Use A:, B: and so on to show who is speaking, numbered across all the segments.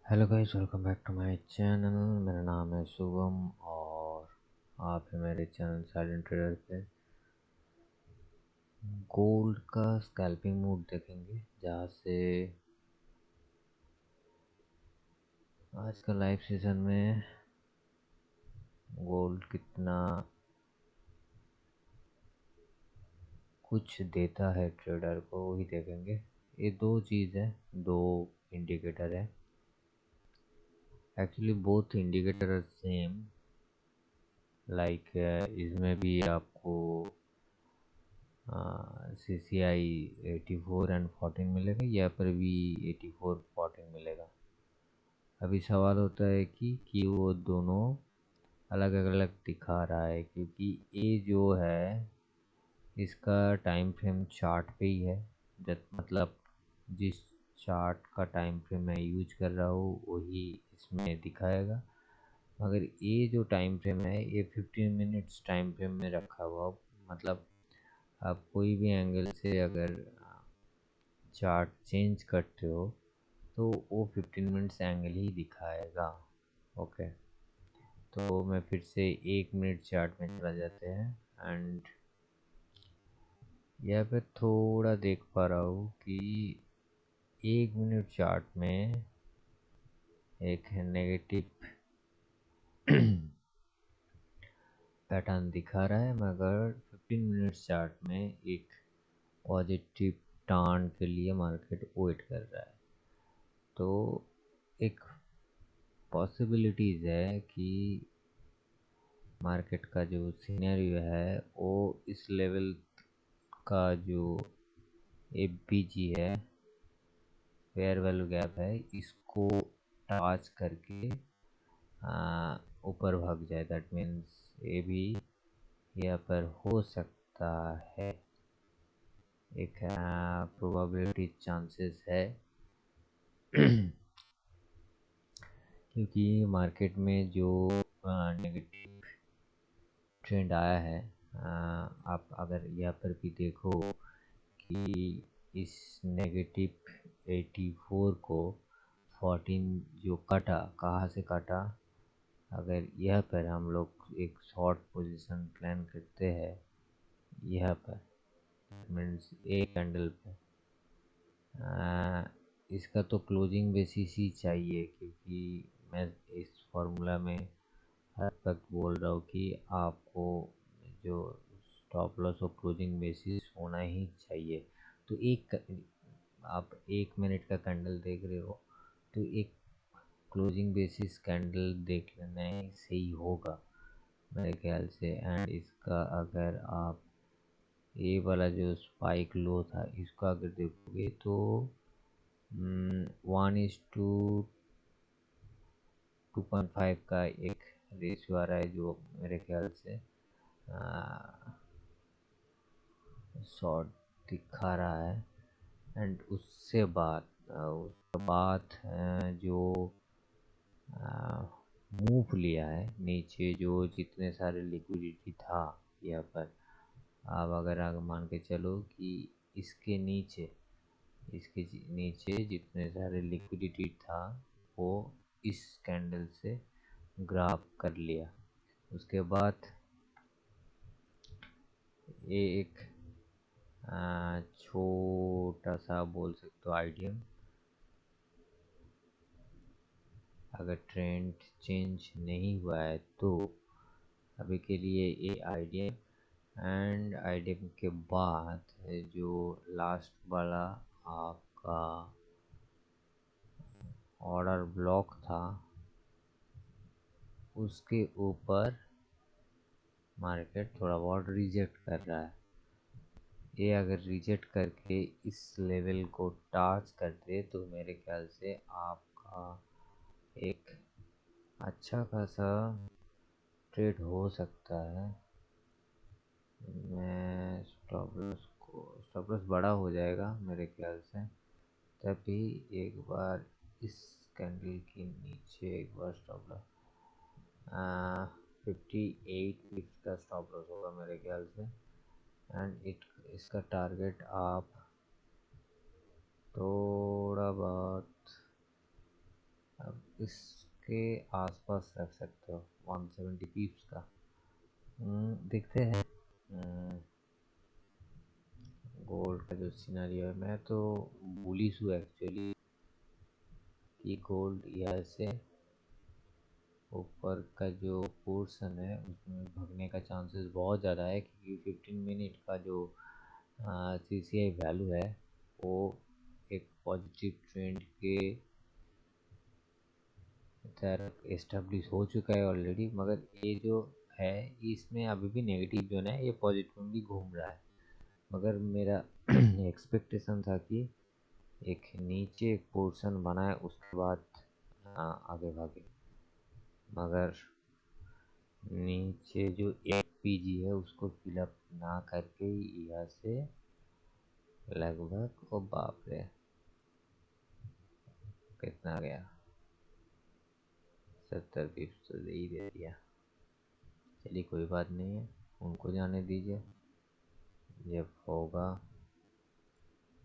A: Hello guys, welcome back to my channel. मेरा नाम है शुभम और आप हैं मेरे चैनल साइलेंट ट्रेडर पे। गोल्ड का स्कैल्पिंग मूड देखेंगे, जहाँ से आज का लाइव सेशन में गोल्ड कितना कुछ देता है ट्रेडर को, वही देखेंगे। ये दो चीज़ है, दो इंडिकेटर है। Actually both indicator are same. Like इसमें भी आपको CCI 84 एंड 14 मिलेगा, यहाँ पर भी 84 14 मिलेगा। अभी सवाल होता है कि वो दोनों अलग अलग दिखा रहा है, क्योंकि ये जो है इसका टाइम फ्रेम चार्ट पे ही है। जब मतलब जिस चार्ट का टाइम फ्रेम मैं यूज कर रहा हूँ वही इसमें दिखाएगा। मगर ये जो टाइम फ्रेम है ये 15 मिनट्स टाइम फ्रेम में रखा हुआ। मतलब आप कोई भी एंगल से अगर चार्ट चेंज करते हो तो वो 15 मिनट्स एंगल ही दिखाएगा। ओके, तो मैं फिर से 1 मिनट चार्ट में चला जाते हैं एंड यहाँ पे थोड़ा देख पा रहा हूँ कि 1 मिनट चार्ट में एक नेगेटिव पैटर्न दिखा रहा है, मगर 15 मिनट चार्ट में एक पॉजिटिव टर्न के लिए मार्केट वेट कर रहा है। तो एक पॉसिबिलिटीज़ है कि मार्केट का जो सिनेरियो है वो इस लेवल का जो FBG है, फेयर वैल्यू गैप है, इसको टच करके ऊपर भाग जाए। दैट मीन्स ये भी यहाँ पर हो सकता है, एक प्रोबेबिलिटी चांसेस है। क्योंकि मार्केट में जो नेगेटिव ट्रेंड आया है, आप अगर यहाँ पर भी देखो कि इस नेगेटिव 84 को 14 जो कटा, कहाँ से कटा, अगर यहाँ पर हम लोग एक शॉर्ट पोजीशन प्लान करते हैं यहाँ पर, मीन्स एक कैंडल पे, इसका तो क्लोजिंग बेसिस ही चाहिए। क्योंकि मैं इस फॉर्मूला में हर वक्त बोल रहा हूँ कि आपको जो स्टॉप लॉस और क्लोजिंग बेसिस होना ही चाहिए। तो आप 1 मिनट का कैंडल देख रहे हो तो एक क्लोजिंग बेसिस कैंडल देख लेना ही सही होगा मेरे ख्याल से। एंड इसका अगर आप ये वाला जो स्पाइक लो था इसको अगर देखोगे तो 1:2.5 का एक रेशियो आ रहा है, जो मेरे ख्याल से शॉर्ट दिखा रहा है। एंड उसके बाद जो मूव लिया है नीचे, जो जितने सारे लिक्विडिटी था यहाँ पर, आप अगर आगे मान के चलो कि इसके नीचे जितने सारे लिक्विडिटी था वो इस कैंडल से ग्राफ कर लिया। उसके बाद ये एक छोटा सा बोल सकते हो आइडियम, अगर ट्रेंड चेंज नहीं हुआ है तो अभी के लिए ये आइडियम। एंड आइडियम के बाद जो लास्ट वाला आपका ऑर्डर ब्लॉक था उसके ऊपर मार्केट थोड़ा बहुत रिजेक्ट कर रहा है। ये अगर रिजेक्ट करके इस लेवल को टच करते तो मेरे ख्याल से आपका एक अच्छा खासा ट्रेड हो सकता है। मैं स्टॉप लॉस बड़ा हो जाएगा मेरे ख्याल से, तभी एक बार इस कैंडल के नीचे एक बार स्टॉप लॉस 58 पिक्स का स्टॉप लॉस होगा मेरे ख्याल से। एंड इसका टारगेट आप थोड़ा बहुत, अब इसके आसपास रख सकते हो 170 पीप्स का। देखते हैं। गोल्ड का जो सिनेरियो है, मैं तो बुलिश हूँ एक्चुअली कि गोल्ड यहाँ से ऊपर का जो पोर्शन है उसमें भगने का चांसेस बहुत ज़्यादा है, क्योंकि 15 मिनट का जो CCI वैल्यू है वो एक पॉजिटिव ट्रेंड के तरफ एस्टेब्लिश हो चुका है ऑलरेडी, मगर ये जो है इसमें अभी भी नेगेटिव जो है ये पॉजिटिव में भी घूम रहा है। मगर मेरा एक्सपेक्टेशन था कि एक नीचे एक पोर्शन बनाए उसके बाद आगे भागे, मगर नीचे जो एक पीजी है उसको फिलअप ना करके यहाँ से लगभग, ओ बाप रे कितना गया, 70 पिप्स तो दे ही दे दिया। चलिए कोई बात नहीं है, उनको जाने दीजिए, जब होगा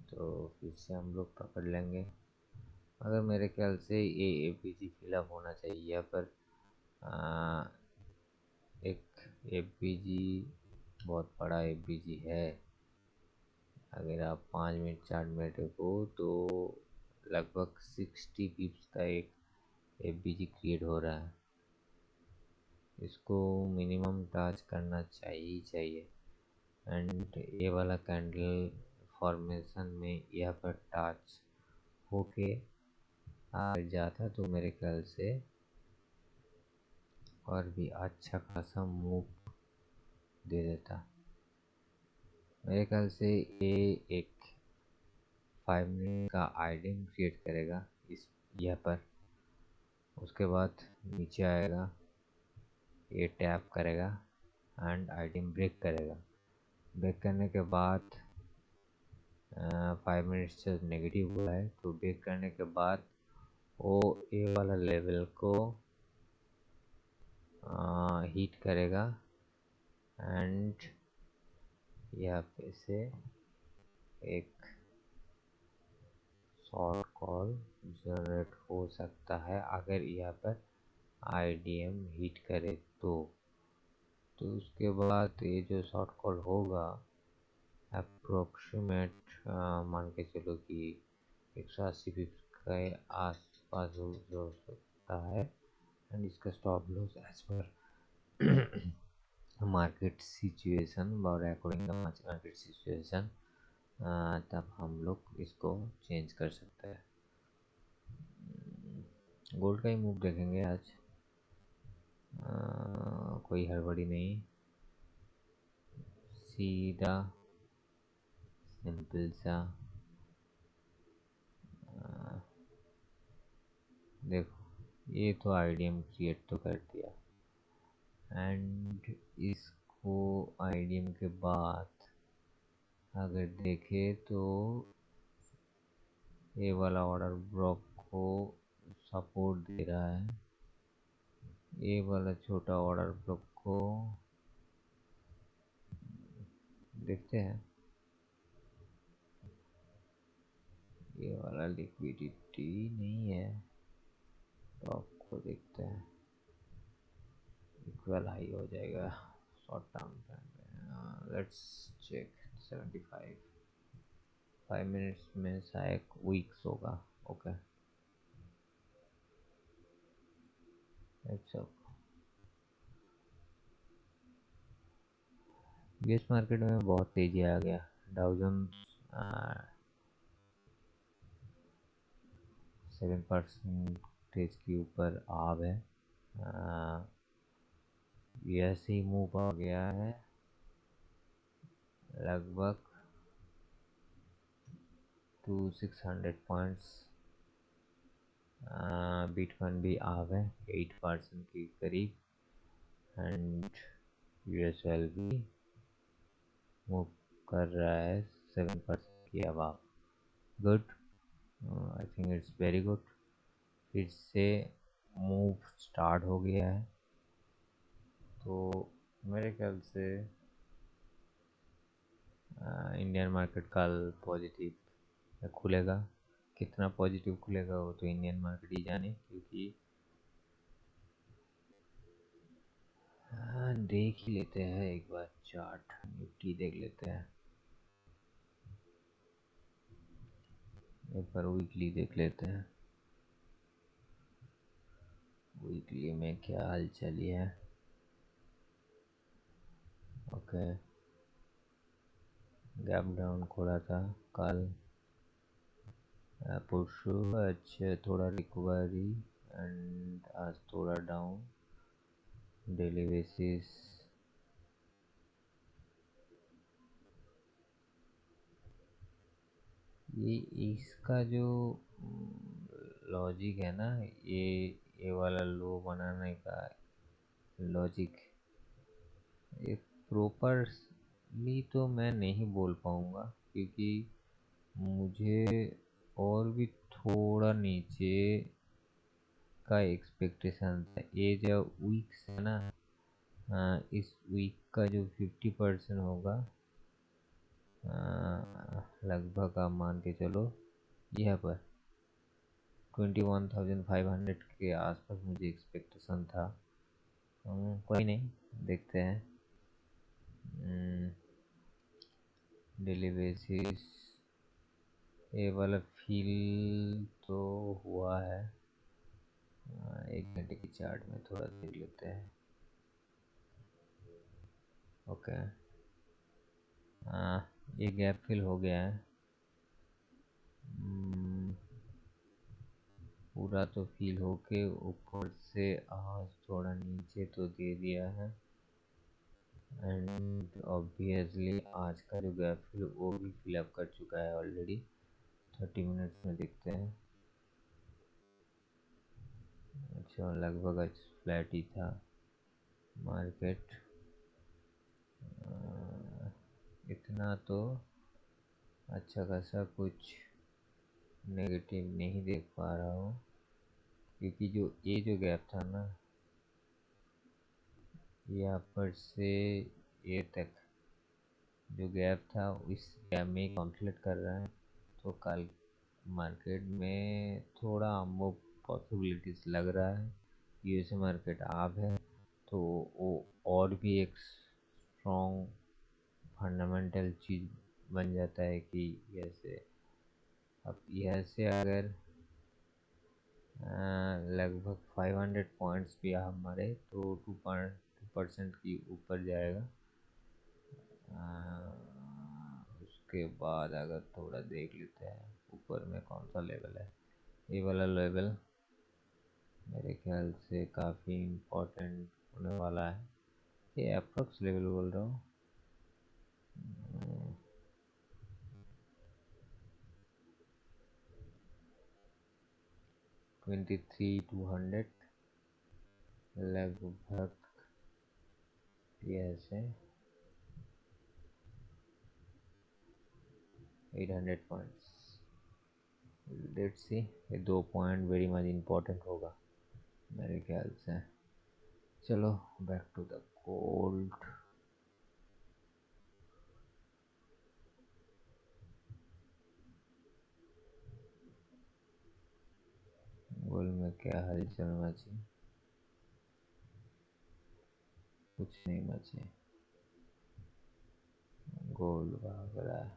A: तो फिर से हम लोग पकड़ लेंगे। मगर मेरे ख्याल से ये एपीजी फिलअप होना चाहिए यहाँ पर। एक एपीजी बहुत बड़ा एपीजी है। अगर आप 5 मिनट 4 मिनट को तो लगभग 60 पिप्स का एक एपीजी क्रिएट हो रहा है। इसको मिनिमम टच करना चाहिए। एंड ये वाला कैंडल फॉर्मेशन में यहाँ पर टच होके आ जाता तो मेरे ख्याल से और भी अच्छा खासा मूव दे देता। मेरे ख्याल से ये एक 5 मिनट का आइडियम क्रिएट करेगा इस यहाँ पर। उसके बाद नीचे आएगा, ये टैप करेगा एंड आइडियम ब्रेक करेगा। ब्रेक करने के बाद 5 मिनट से नेगेटिव हुआ है तो ब्रेक करने के बाद वो ए वाला लेवल को हीट करेगा एंड यहाँ पे से एक शॉर्ट कॉल जनरेट हो सकता है अगर यहाँ पर आईडीएम हिट करे तो उसके बाद ये जो शॉर्ट कॉल होगा अप्रोक्सीमेट मान के चलो कि 180 पिप्स के आसपास हो सकता है। एंड इसका stop loss as per market situation और अकॉर्डिंग मार्केट सिचुएशन तब हम लोग इसको चेंज कर सकते हैं। गोल्ड का ही मूव देखेंगे आज। कोई हड़बड़ी नहीं, सीधा सिंपल सा। देखो ये तो आईडीएम क्रिएट तो कर दिया एंड इसको आईडीएम के बाद अगर देखे तो ये वाला ऑर्डर ब्लॉक को सपोर्ट दे रहा है। ये वाला छोटा ऑर्डर ब्लॉक को देखते हैं। ये वाला लिक्विडिटी नहीं है तो आपको देखते हैं, इक्वल हाई हो जाएगा शॉर्ट टर्म पे। लेट्स चेक 75 5 मिनट्स में शायद वीक्स होगा। Okay it's okay. US market में बहुत तेजी आ गया। डाउ जोन्स 7% के ऊपर आव है। यूएस ही मूव आ गया है लगभग 600 पॉइंट्स। बिटकॉइन भी आव है 8% के करीब एंड यूएसएल भी मूव कर रहा है 7% के above. Good, I think it's very good. फिर से मूव स्टार्ट हो गया है तो मेरे ख्याल से इंडियन मार्केट कल पॉजिटिव खुलेगा, कितना पॉजिटिव खुलेगा वो तो इंडियन मार्केट ही जाने, क्योंकि देख ही लेते हैं एक बार, चार्ट निफ्टी देख लेते हैं, एक बार वीकली देख लेते हैं। वीकली में क्या हालचाल है। ओके, गैप डाउन खोला था कल, परसों अच्छा थोड़ा रिकवरी, एंड आज थोड़ा डाउन। डेली बेसिस ये इसका जो लॉजिक है ना, ये वाला लो बनाने का लॉजिक, ये प्रॉपरली तो मैं नहीं बोल पाऊँगा, क्योंकि मुझे और भी थोड़ा नीचे का एक्सपेक्टेशन था। ये जो वीक्स है ना, इस वीक का जो 50% होगा, लगभग आप मान के चलो यहाँ पर 21,500 के आसपास मुझे एक्सपेक्टेशन था। कोई नहीं, देखते हैं। डेली बेसिस ये वाला फील तो हुआ है। एक घंटे की चार्ट में थोड़ा देख लेते हैं। ओके, ये गैप फिल हो गया है। पूरा तो फील होके ऊपर से आज थोड़ा नीचे तो दे दिया है, एंड ऑब्वियसली आज का जो गैप फिल वो भी फिलअप कर चुका है ऑलरेडी। 30 मिनट्स में देखते हैं। अच्छा, लगभग आज फ्लैट ही था मार्केट। इतना तो अच्छा खासा कुछ नेगेटिव नहीं देख पा रहा हूँ, क्योंकि जो गैप था ना, यहाँ पर से ये तक जो गैप था इस गैप में कॉन्फ्लिक्ट कर रहा है। तो कल मार्केट में थोड़ा हमको पॉसिबिलिटीज लग रहा है। यूएसए मार्केट आप है तो वो और भी एक स्ट्रॉन्ग फंडामेंटल चीज़ बन जाता है कि जैसे अब यह से अगर लगभग 500 पॉइंट्स भी हमारे तो 2% की ऊपर जाएगा। उसके बाद अगर थोड़ा देख लेते हैं ऊपर में कौन सा लेवल है। ये वाला लेवल मेरे ख्याल से काफ़ी इम्पोर्टेंट होने वाला है। ये अप्रोक्स लेवल बोल रहा हूँ। 23,200 लगभग, ऐसे 800 पॉइंट्स। लेट्स सी, ये 2 पॉइंट वेरी मच इम्पोर्टेंट होगा मेरे ख्याल से। चलो back to the gold. Gold में क्या हाल चलना चाहिए, कुछ नहीं बचे। गोल्ड भाग रहा है,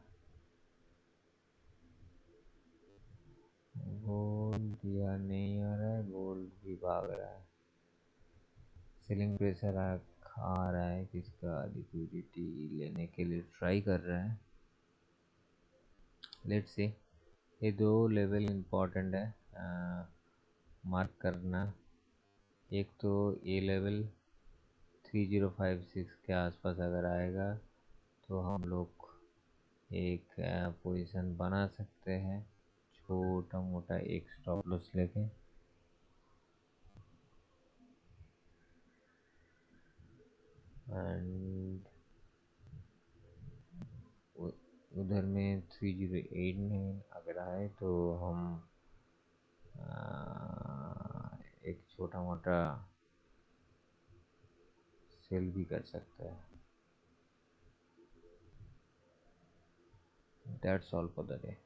A: गोल्ड या नहीं आ रहा है, गोल्ड भी भाग रहा है। सेलिंग प्रेशर आ रहा है, किसका लिक्विडिटी लेने के लिए ट्राई कर रहा है। लेट्स सी, ये 2 लेवल इम्पोर्टेंट है मार्क करना। एक तो ये लेवल 3056 के आसपास अगर आएगा तो हम लोग एक पोजीशन बना सकते हैं, छोटा मोटा एक स्टॉप लॉस लेके। एंड उधर में 3089 अगर आए तो हम एक छोटा मोटा सेल भी कर सकते हैं। That's all for the day.